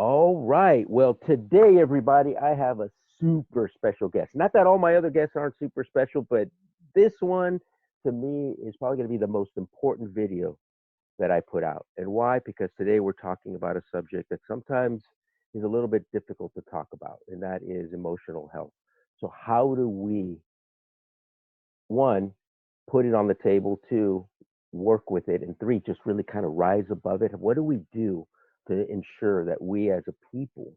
All right. Well, today, everybody, I have a super special guest. Not that all my other guests aren't super special, but this one to me is probably going to be the most important video that I put out. And why? Because today we're talking about a subject that sometimes is a little bit difficult to talk about, and that is emotional health. So, how do we, one, put it on the table, two, work with it, and three, just really kind of rise above it? What do we do to ensure that we as a people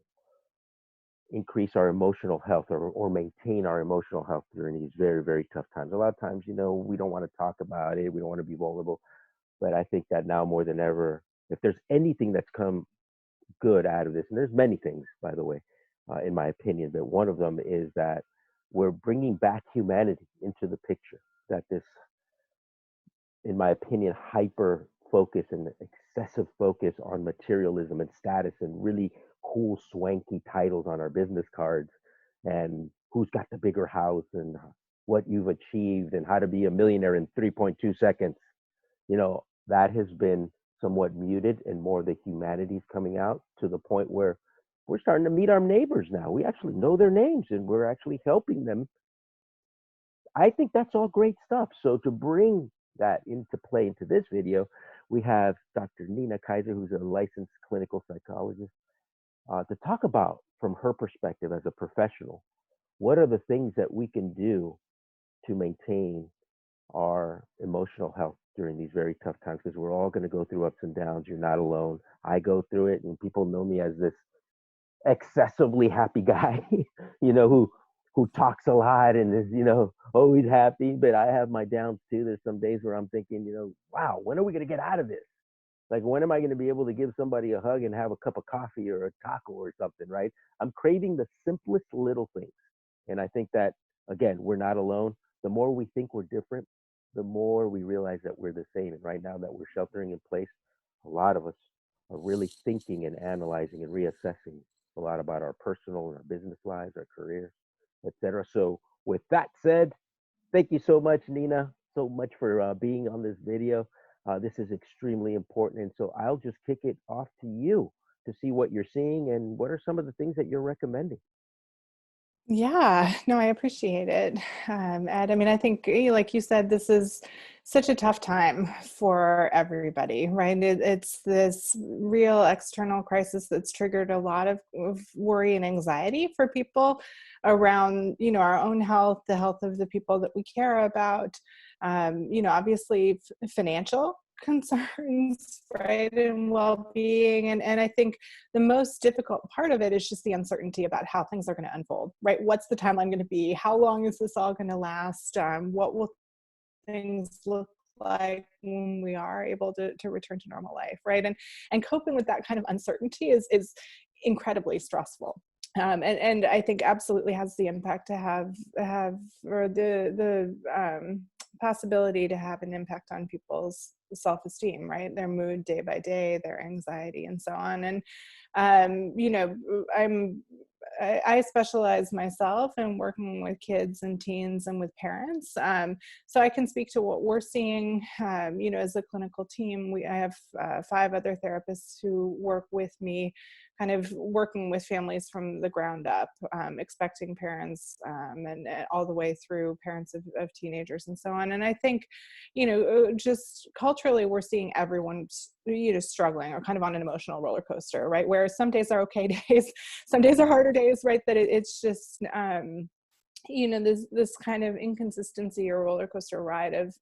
increase our emotional health or maintain our emotional health during these very, very tough times? A lot of times, we don't want to talk about it, we don't want to be vulnerable. But I think that now more than ever, if there's anything that's come good out of this, and there's many things, by the way, in my opinion, but one of them is that we're bringing back humanity into the picture. That this, in my opinion, hyper focus and excessive focus on materialism and status and really cool, swanky titles on our business cards and who's got the bigger house and what you've achieved and how to be a millionaire in 3.2 seconds, that has been somewhat muted and more of the humanities coming out to the point where we're starting to meet our neighbors now. We actually know their names and we're actually helping them. I think that's all great stuff. So to bring that into play into this video, we have Dr. Nina Kaiser, who's a licensed clinical psychologist, to talk about from her perspective as a professional, what are the things that we can do to maintain our emotional health during these very tough times, because we're all going to go through ups and downs. You're not alone. I go through it, and people know me as this excessively happy guy, who talks a lot and is, always happy. But I have my downs too. There's some days where I'm thinking, wow, when are we going to get out of this? Like, when am I going to be able to give somebody a hug and have a cup of coffee or a taco or something, right? I'm craving the simplest little things. And I think that, again, we're not alone. The more we think we're different, the more we realize that we're the same. And right now that we're sheltering in place, a lot of us are really thinking and analyzing and reassessing a lot about our personal and our business lives, our careers, etc. So, with that said, thank you so much, Nina, so much for being on this video. This is extremely important. And so I'll just kick it off to you to see what you're seeing and what are some of the things that you're recommending. Yeah, no, I appreciate it. Ed, I mean, I think, like you said, this is such a tough time for everybody, right? It's this real external crisis that's triggered a lot of worry and anxiety for people around, our own health, the health of the people that we care about, obviously financial concerns, right, and well-being. And I think the most difficult part of it is just the uncertainty about how things are going to unfold, right? What's the timeline going to be? How long is this all going to last? What will things look like when we are able to return to normal life, right? And coping with that kind of uncertainty is incredibly stressful. And I think absolutely has the impact to have or the possibility to have an impact on people's self-esteem, right? Their mood day by day, their anxiety, and so on. And I specialize myself in working with kids and teens and with parents. So I can speak to what we're seeing, as a clinical team. I have 5 other therapists who work with me, kind of working with families from the ground up, expecting parents, and all the way through parents of teenagers and so on. And I think, just culturally, we're seeing everyone, struggling or kind of on an emotional roller coaster, right? Where some days are okay days, some days are harder days, right? That it's just, this kind of inconsistency or roller coaster ride of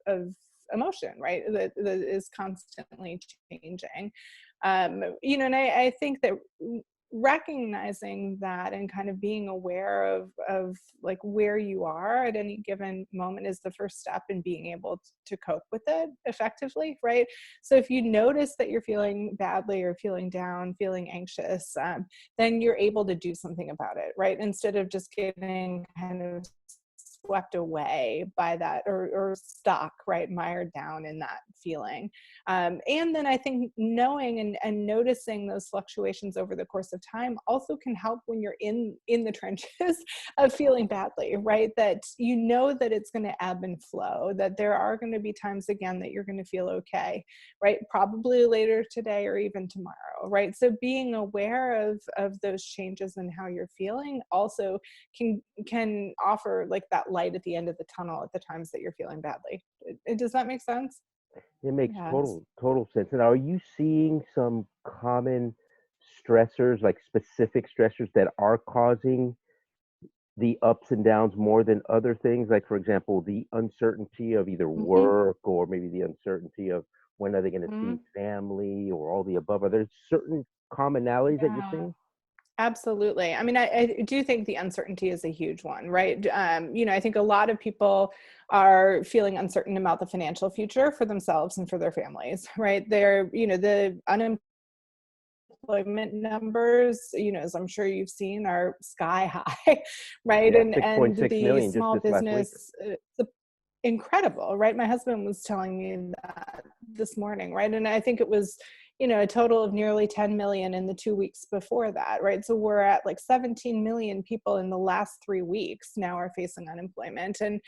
emotion, right? That is constantly changing. And I think that recognizing that and kind of being aware of like where you are at any given moment is the first step in being able to cope with it effectively, right? So if you notice that you're feeling badly or feeling down, feeling anxious, then you're able to do something about it, right? Instead of just getting kind of swept away by that, or stuck, right, mired down in that feeling. And then I think knowing and noticing those fluctuations over the course of time also can help when you're in the trenches of feeling badly, right? That you know that it's going to ebb and flow, that there are going to be times again that you're going to feel okay, right? Probably later today or even tomorrow, right? So being aware of those changes and how you're feeling also can offer like that light at the end of the tunnel at the times that you're feeling badly. Does that make sense? It makes Yes. total sense. And are you seeing some common stressors, like specific stressors that are causing the ups and downs more than other things? Like, for example, the uncertainty of either Mm-hmm. work, or maybe the uncertainty of when are they going to Mm-hmm. see family, or all the above. Are there certain commonalities that you're Yeah. seeing? Absolutely. I mean, I do think the uncertainty is a huge one, right? I think a lot of people are feeling uncertain about the financial future for themselves and for their families, right? The unemployment numbers, as I'm sure you've seen, are sky high, right? Yeah, And 6.6 the million just small this last week. business, incredible, right? My husband was telling me that this morning, right? And I think it was, a total of nearly 10 million in the 2 weeks before that, right? So we're at like 17 million people in the last 3 weeks now are facing unemployment. And,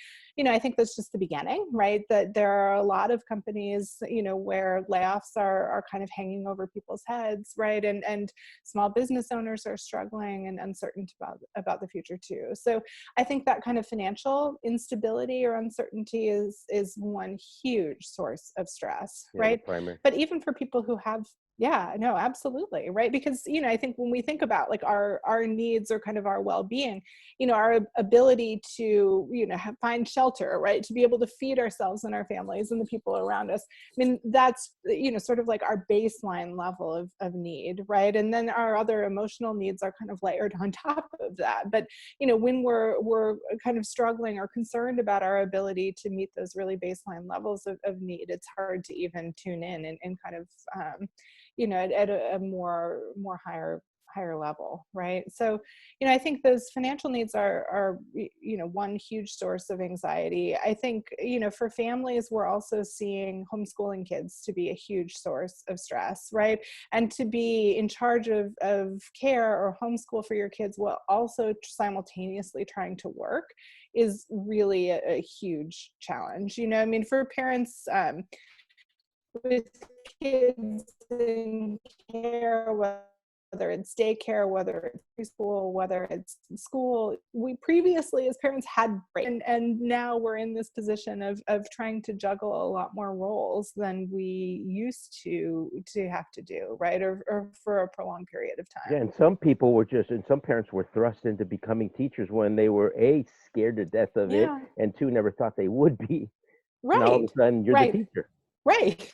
I think that's just the beginning, right? That there are a lot of companies, where layoffs are kind of hanging over people's heads, right? And small business owners are struggling and uncertain about the future too. So I think that kind of financial instability or uncertainty is one huge source of stress, Yeah, the right? primary. But even for people who have, yeah, no, absolutely, right? Because I think when we think about like our needs or kind of our well-being, our ability to find shelter, right, to be able to feed ourselves and our families and the people around us. I mean, that's sort of like our baseline level of need, right? And then our other emotional needs are kind of layered on top of that. But when we're kind of struggling or concerned about our ability to meet those really baseline levels of need, it's hard to even tune in and kind of at a more higher level, right? So I think those financial needs are one huge source of anxiety. I think for families, we're also seeing homeschooling kids to be a huge source of stress, right? And to be in charge of care or homeschool for your kids while also simultaneously trying to work is really a huge challenge. I mean, for parents with kids in care, whether it's daycare, whether it's preschool, whether it's school, we previously as parents had breaks, and now we're in this position of trying to juggle a lot more roles than we used to have to do, right? Or for a prolonged period of Yeah, time. and some parents were thrust into becoming teachers when they were scared to death of it, Yeah, and two, never thought they would be. Now all of right, a sudden you're the right. teacher. Right.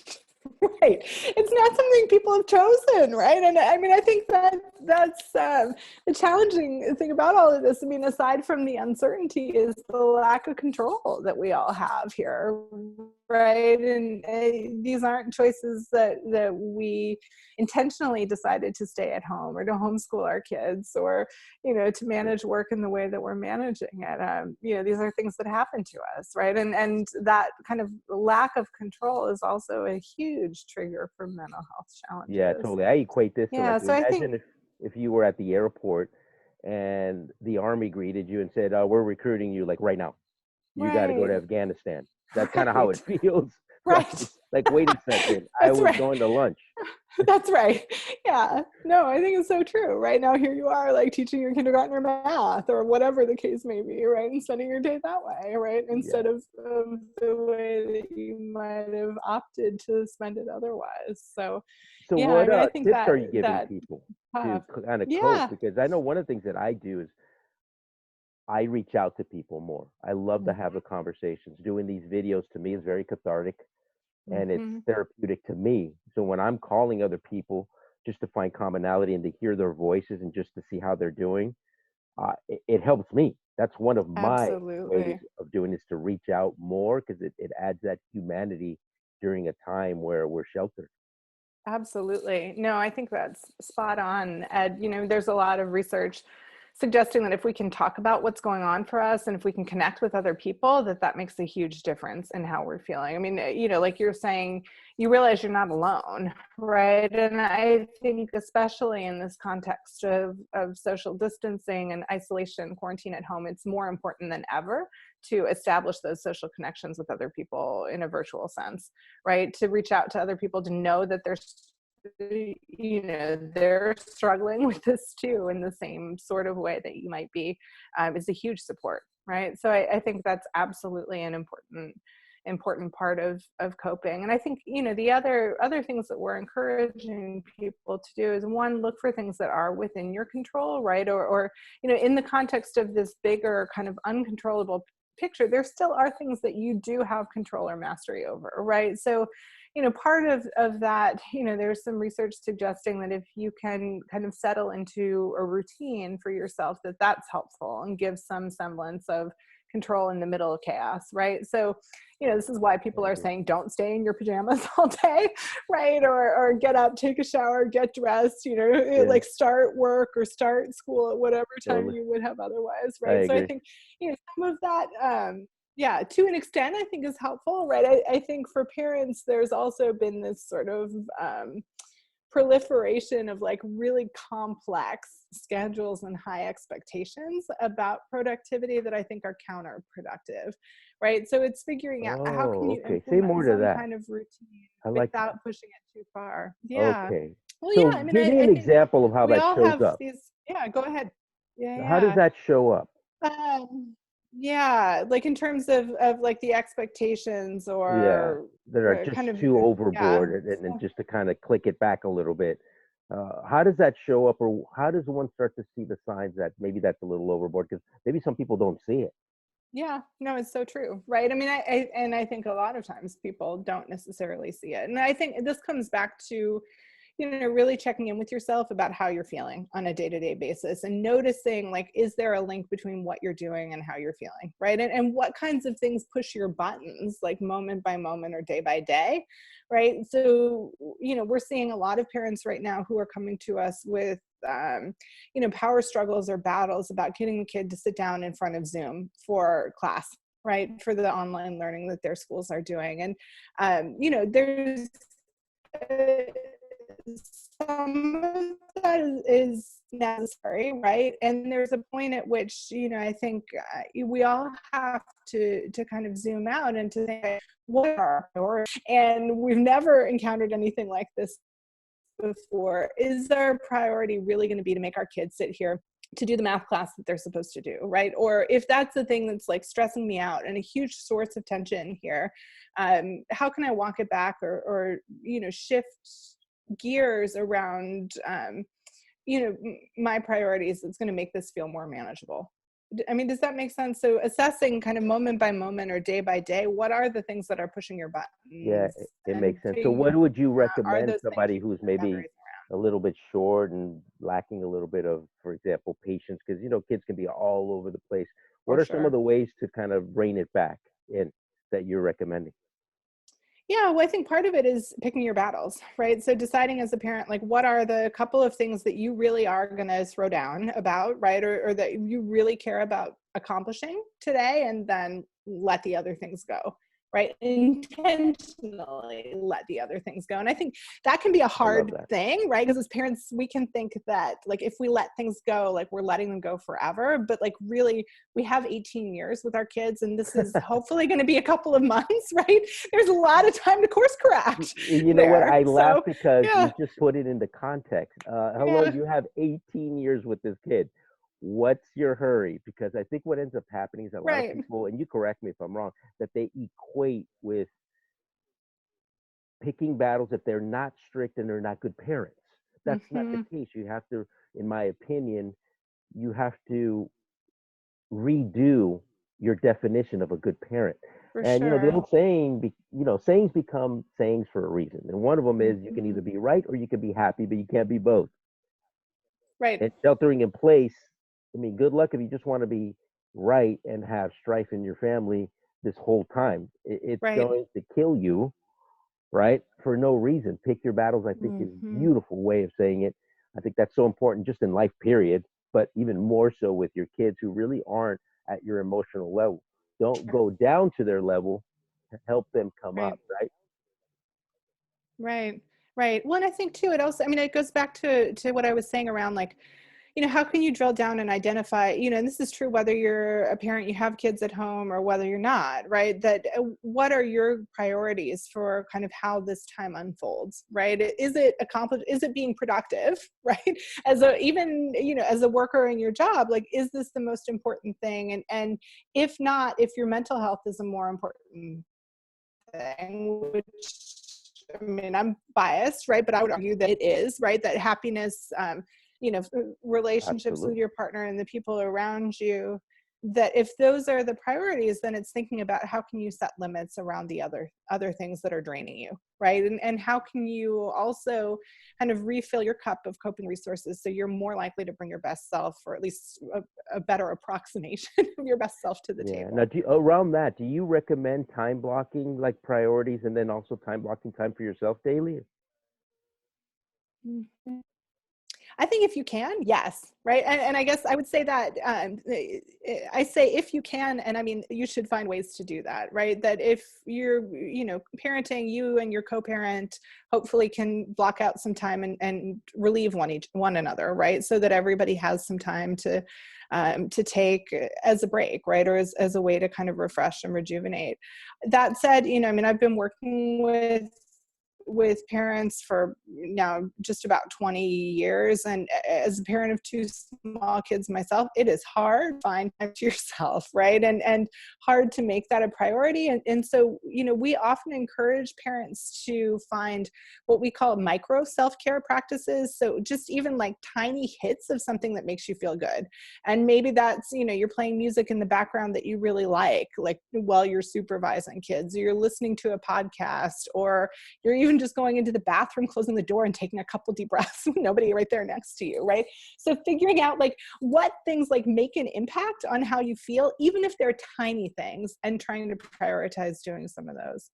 Right. It's not something people have chosen, right? And I mean, I think that's the challenging thing about all of this. I mean, aside from the uncertainty, is the lack of control that we all have here, right? And these aren't choices that we intentionally decided to stay at home or to homeschool our kids, or to manage work in the way that we're managing it. These are things that happen to us, right? And that kind of lack of control is also a huge trigger for mental health Yeah, challenges. totally. I equate this to, like, Yeah, so I think, imagine if you were at the airport and the army greeted you and said, "We're recruiting you, like right now. You got to go to right, Afghanistan." That's kind of how it right, feels, right? right. Like, wait a second, I That's was right. going to lunch. That's right. Yeah. No, I think it's so true. Right now, here you are, like teaching your kindergartner math or whatever the case may be, right? And spending your day that way, right? Yeah. Instead of the way that you might have opted to spend it otherwise. So, So yeah, I what mean, I think tips are you giving that people to tough. kind of cope? Yeah. Because I know one of the things that I do is I reach out to people more. I love to have the Mm-hmm. conversations. Doing these videos to me is very cathartic and it's Mm-hmm. therapeutic to me. So when I'm calling other people just to find commonality and to hear their voices and just to see how they're doing, it helps me. That's one of my ways Absolutely. of doing this, to reach out more, because it adds that humanity during a time where we're sheltered. Absolutely. No, I think that's spot on, Ed. There's a lot of research suggesting that if we can talk about what's going on for us and if we can connect with other people, that makes a huge difference in how we're feeling. I mean, like you're saying, you realize you're not alone, right? And I think especially in this context of social distancing and isolation, quarantine at home, it's more important than ever to establish those social connections with other people in a virtual sense, right? To reach out to other people, to know that they're struggling with this too in the same sort of way that you might be, is a huge support, right? So I think that's absolutely an important part of coping. And I think, the other things that we're encouraging people to do is, one, look for things that are within your control, right? Or in the context of this bigger kind of uncontrollable picture, there still are things that you do have control or mastery over, right? So part of that, there's some research suggesting that if you can kind of settle into a routine for yourself, that's helpful and gives some semblance of control in the middle of chaos, right? So, this is why people are saying don't stay in your pajamas all day, right? Or get up, take a shower, get dressed, like start work or start school at whatever time you would have otherwise, right? So I think, some of that, to an extent, I think is helpful, right? I think for parents, there's also been this sort of proliferation of like really complex schedules and high expectations about productivity that I think are counterproductive, right? So it's figuring out how can you Say more implement to some that. kind of routine I like that. without pushing it too far. Yeah. Okay. Well, So yeah, I mean, give me I an think example of how we that all shows have up. these, go ahead. How does that show up? Yeah, like in terms of like the expectations or that are just kind of, too overboard, and just to kind of click it back a little bit. How does that show up, or how does one start to see the signs that maybe that's a little overboard? Because maybe some people don't see it. Yeah, no, it's so true, right? I mean, I think a lot of times people don't necessarily see it. And I think this comes back to, really checking in with yourself about how you're feeling on a day-to-day basis and noticing, like, is there a link between what you're doing and how you're feeling, right? And what kinds of things push your buttons, like moment by moment or day by day, right? So, we're seeing a lot of parents right now who are coming to us with power struggles or battles about getting the kid to sit down in front of Zoom for class, right? For the online learning that their schools are doing. And, there's some of that is necessary, right? And there's a point at which, I think we all have to kind of zoom out and to think, what are our priorities? And we've never encountered anything like this before. Is our priority really going to be to make our kids sit here to do the math class that they're supposed to do, right? Or if that's the thing that's like stressing me out and a huge source of tension here, how can I walk it back or shift gears around, my priorities that's going to make this feel more manageable? I mean, does that make sense? So assessing kind of moment by moment or day by day, what are the things that are pushing your buttons? Yeah, it makes sense. So what would you Are recommend those things somebody who's maybe a little bit short and lacking a little bit of, for example, patience? Because kids can be all over the place. What For are some of sure. the ways to kind of rein it back in that you're recommending? Yeah, well, I think part of it is picking your battles, right? So deciding as a parent, like, what are the couple of things that you really are going to throw down about, right? Or that you really care about accomplishing today, and then let the other things go, right? Intentionally let the other things go. And I think that can be a I love hard that. thing, right? Because as parents, we can think that, like, if we let things go, like, we're letting them go forever. But like, really, we have 18 years with our kids, and this is hopefully going to be a couple of months, right? There's a lot of time to course correct You know what? there. I laugh So because yeah, you just put it into context. Hello, yeah, you have 18 years with this kid. What's your hurry? Because I think what ends up happening is a lot of right. people, and you correct me if I'm wrong, that they equate with picking battles if they're not strict and they're not good parents. That's not the Hmm. case. You have to, in my opinion, you have to redo your definition of a good parent. For And the sure. old saying, sayings become sayings for a reason. And one of them is you can Hmm. either be right or you can be happy, but you can't be both. Right, And sheltering in place, I mean, good luck if you just want to be right and have strife in your family this whole time. It's right. going to kill you, right? For no reason. Pick your battles, I think, is a Hmm. beautiful way of saying it. I think that's so important just in life, period. but even more so with your kids who really aren't at your emotional level. Don't go down to their level, help them come up, Right. right? Right. Right. Well, and I think too, it also, I mean, it goes back to what I was saying around like, how can you drill down and identify, and this is true whether you're a parent, you have kids at home, or whether you're not, right? That what are your priorities for kind of how this time unfolds, right? Is it accomplished? Is it being productive, right? As a, even, as a worker in your job, like, is this the most important thing? And if not, if your mental health is a more important thing, which, I mean, I'm biased, right? But I would argue that it is, right? That happiness, relationships with Absolutely. your partner and the people around you, that if those are the priorities, then it's thinking about how can you set limits around the other things that are draining you, right? And how can you also kind of refill your cup of coping resources so you're more likely to bring your best self, or at least a better approximation of your best self to the Yeah. Now, table. around that, do you recommend time blocking, like priorities, and then also time blocking time for yourself daily? Mhm. I think if you can, yes, right. And I guess I would say that I say if you can, and I mean you should find ways to do that, right? That if you're, parenting, you and your co-parent hopefully can block out some time and relieve one another, right? So that everybody has some time to take as a break, right, or as a way to kind of refresh and rejuvenate. That said, I mean, I've been working with parents for now just about 20 years. And as a parent of two small kids myself, it is hard to find time to yourself, right? And hard to make that a priority. And so, we often encourage parents to find what we call micro self-care practices. So just even like tiny hits of something that makes you feel good. And maybe that's, you're playing music in the background that you really like while you're supervising kids, or you're listening to a podcast, or you're even just going into the bathroom, closing the door and taking a couple deep breaths with nobody right there next to you, right? So figuring out like what things like make an impact on how you feel, even if they're tiny things, and trying to prioritize doing some of those.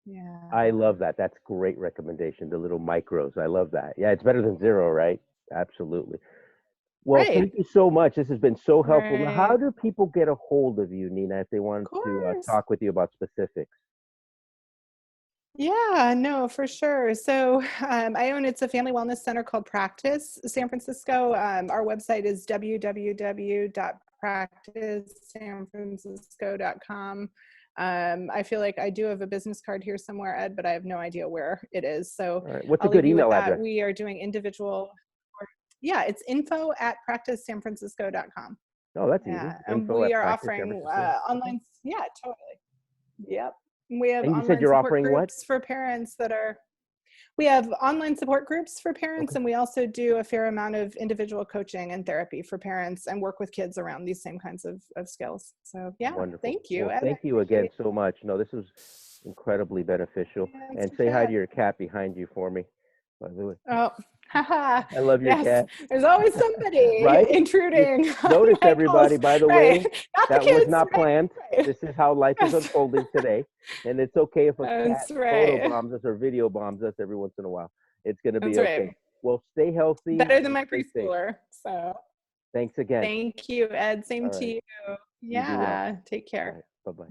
Yeah. I love that. That's great recommendation. The little micros. I love that. Yeah, it's better than zero, right? Absolutely. Well, Right. thank you so much. This has been so helpful. Now, how Right. do people get a hold of you, Nina, if they Of want to course. talk with you about specifics? Yeah, no, for sure. So I own, it's a family wellness center called Practice San Francisco. Our website is www.practicesanfrancisco.com. I feel like I do have a business card here somewhere, Ed, but I have no idea where it is. So All right. What's a I'll leave good you with email that. address? We are doing individual, yeah, it's info@practicesanfrancisco.com. Oh, that's easy. Yeah, and Info we at are Practice San offering Francisco. Okay. online, yeah, totally. Yep. We have And you said online you're support offering what? groups for parents that are we have online support groups for parents, Okay. and we also do a fair amount of individual coaching and therapy for parents, and work with kids around these same kinds of skills. So yeah, Wonderful. thank you, Well, Ed. I thank you again appreciate so much. No, this was incredibly beneficial. it. And It's say hi to okay. your cat behind you for me, by the way. Oh, haha. I love your Yes, cat. there's always somebody Right? You intruding on notice my everybody, house. by the Right. way, Not the that was kids, not right? planned. Right. This is how life is Yes. unfolding today. And it's okay if a cat That's photo right. bombs us or video bombs us every once in a while. It's going to That's be okay. right. Well, stay healthy Better than and my stay safe. preschooler. So Thanks again. thank you, Ed. All Same to right. you. You be well. Yeah. Take All care. right. Bye bye.